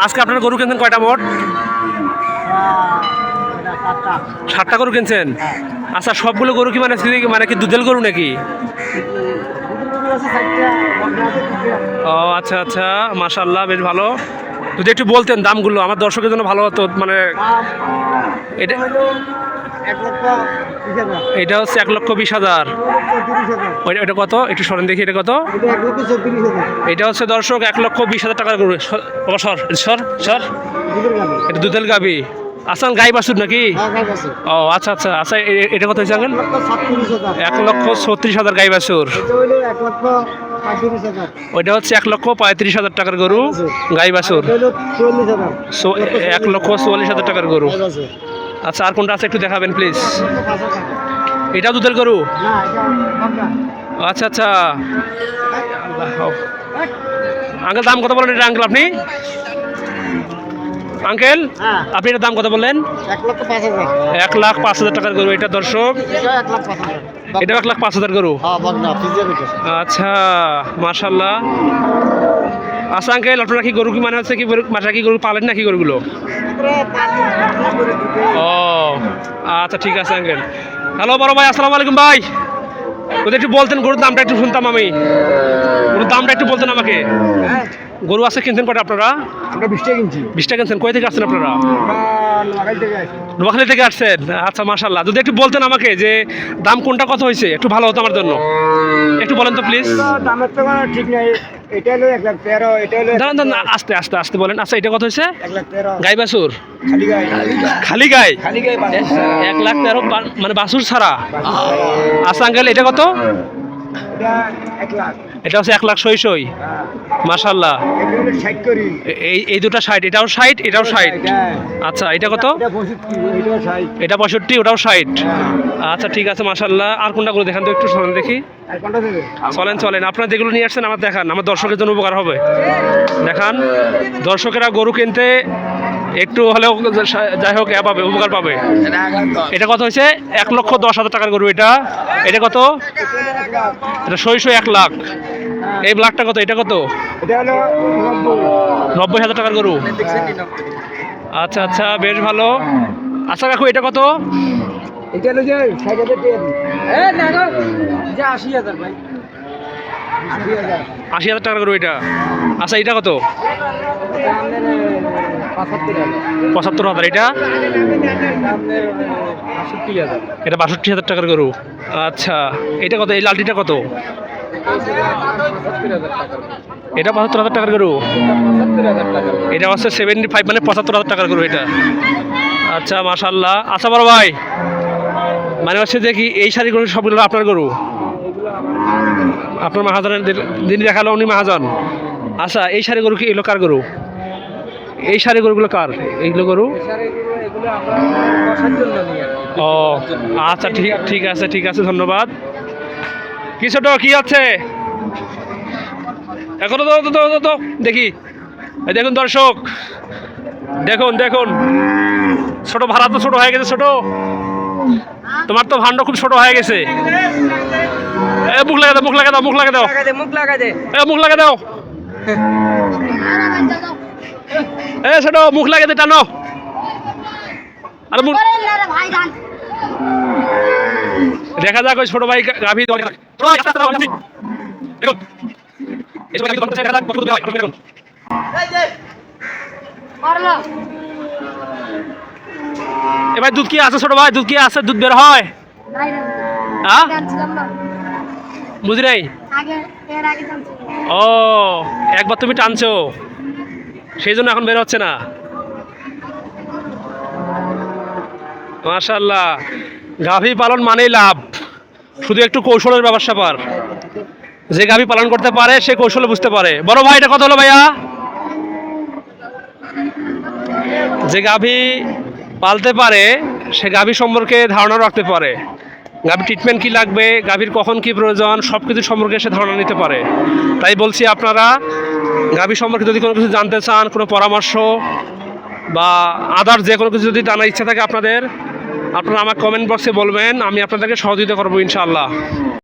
আজকে আপনারা গরু কিনছেন কয়টা মোট? 7টা গরু কিনছেন। আচ্ছা, সবগুলো গরু কি মানে কি দুধের গরু নাকি? ও আচ্ছা আচ্ছা, মাশাআল্লাহ, বেশ ভালো। যদি একটু বলতেন দামগুলো, আমার দর্শকের জন্য ভালো হতো। মানে এটা এটা হচ্ছে 1,20,000। ওইটা কত? একটু সরেন দেখি, এটা কত? এটা হচ্ছে দর্শক 1,20,000 টাকার গরু। সর সর সর, এটা দুধের গাবি। আসান গাই বাছুর নাকি? ও আচ্ছা আচ্ছা আচ্ছা, এটা কত হয়েছে আঙ্কেল? 1,36,000 গাই বাছুর। ওইটা হচ্ছে 1,35,000 টাকার গরু গাই বাছুর। 1,44,000 টাকার গরু। আচ্ছা, আর কোনটা আছে একটু দেখাবেন প্লিজ? এটা দুধের গরু। আচ্ছা আচ্ছা, আঙ্কেল দাম কত বলেন এটা আঙ্কেল? আপনি আঙ্কেল আপনি এটার দাম কত বললেন? 1,05,000 টাকার গরু এটা দর্শক। এটা 1,05,000 গরু। আচ্ছা, মাশাআল্লাহ। আচ্ছা আঙ্কেল, আপনারা কি গরু কি মানে হচ্ছে কি কি গরু পালেন নাকি গরুগুলো? ও আচ্ছা, ঠিক আছে আঙ্কেল। হ্যালো বড় ভাই, আসসালামু আলাইকুম ভাই। যদি একটু বলতেন গরুর দামটা একটু শুনতাম আমি। গরুর দামটা একটু বলতেন আমাকে। গরু আছে কিনছেন কটা আপনারা? আমরা 20টা কিনছি। 20টা কিনছেন। কই থেকে আসছেন আপনারা? নোয়াখালী থেকে আসছেন। আচ্ছা মাশাআল্লাহ, যদি একটু বলতেন আমাকে যে দাম কোনটা কত হয়েছে, একটু ভালো হতো আমার জন্য। একটু বলেন তো প্লিজ। দামের তো কোনো ঠিক নাই। এটা হলো 1,13,000, এটা হলো দাঁড়ান আস্তে আস্তে আস্তে বলেন। আচ্ছা, এটা কত হয়েছে? 1,13,000 গাই বাছুর? খালি গাই। খালি গাই? খালি গাই 1,13,000 মানে বাছুর ছাড়া? আচ্ছা আঙ্কেল, এটা কত? এটা 1,00,000। এটা হচ্ছে 1,00,000 সই সই। মাশাআল্লাহ। এটা হলো 60 করি। এই দুটো 60, এটাও 60, এটাও 60। আচ্ছা, এটা কত? এটা 65, এটাও 60। এটা 65, ওটাও 60। আচ্ছা ঠিক আছে, মাশাআল্লাহ। আর কোনটা করে দেখান তো একটু, চলেন দেখি। আর কোনটা দেবে? চলেন চলেন, আপনারা যেগুলো নিয়ে আসছেন আমার দেখান, আমার দর্শকের জন্য উপকার হবে। দেখান, দর্শকেরা গরু কিনতে একটু হলেও যাই হোক পাবে, উপকার পাবে। এটা কত হয়েছে? 1,10,000 টাকার গরু এটা। এটা কত? এটা সই 1,00,000। এই ব্ল্যাকটা কত? এটা কত? এটা হলো 90,000 টাকার গরু। আচ্ছা আচ্ছা, বেশ ভালো। আচ্ছা কাকু, এটা কত? এটা হলো যে 60,000 টাকা। না গো, যে 80,000 ভাই। 80,000। 80,000 টাকার গরু এটা। আচ্ছা, এটা কত? এটা আমাদের 75,000। 75,000। এটা? 62,000। এটা 62,000 টাকার গরু। আচ্ছা, এটা কত? এই লালটিটা কত? এটা 75,000 টাকার গরু। এটা হচ্ছে 75, মানে 75,000 টাকার গরু এটা। আচ্ছা মাশাআল্লাহ। আচ্ছা বড় ভাই, মানে হচ্ছে যে কি এই শাড়ি গরু সবগুলো আপনার গরু? আপনার মহাজনের যিনি দেখালো উনি মহাজন? আচ্ছা, এই শাড়ি গরু কি এগুলো কার গরু? এই শাড়ি গরুগুলো কার? এইগুলো গরু? ও আচ্ছা, ঠিক আছে ঠিক আছে, ধন্যবাদ। কি ছোট কি আছে এখনো? তো দেখি, এই দেখুন দর্শক, দেখুন দেখুন, ছোট ভাড়া তো ছোট হয়ে গেছে। ছোট, তোমার তো ভান্ড খুব ছোট হয়ে গেছে। মুখ লাগা দাও, মুখ লাগা দাও, মুখ লাগা দাও, মুখ লাগা দাও। ছোট, মুখ লাগে দে, টানো। আরে মুখ দেখা যাক ওই ছোট ভাই গাভী। এবার দুধ কি আছে ছোট ভাই? দুধ কি আছে? দুধ বের হয়? হ্যাঁ, বুঝি নাই। ও, একবার তুমি টানছো, সেই জন্য এখন বের হচ্ছে না। মাশাআল্লাহ, গাভী পালন মানেই লাভ, শুধু একটু কৌশলের ব্যাপার। যে গাভী পালন করতে পারে সে কৌশলে বুঝতে পারে। বড় ভাই, এটা কত হলো ভাইয়া? যে গাভী পালতে পারে সে গাভী সম্পর্কে ধারণা রাখতে পারে। গাভীর ট্রিটমেন্ট কী লাগবে, গাভীর কখন কী প্রয়োজন, সব কিছু সম্পর্কে সে ধারণা নিতে পারে। তাই বলছি, আপনারা গাভী সম্পর্কে যদি কোনো কিছু জানতে চান, কোনো পরামর্শ বা আদার্স যে কোনো কিছু যদি জানার ইচ্ছা থাকে আপনারা আমার কমেন্ট বক্সে বলবেন, আমি আপনাদেরকে সহযোগিতা করবো ইনশাআল্লাহ।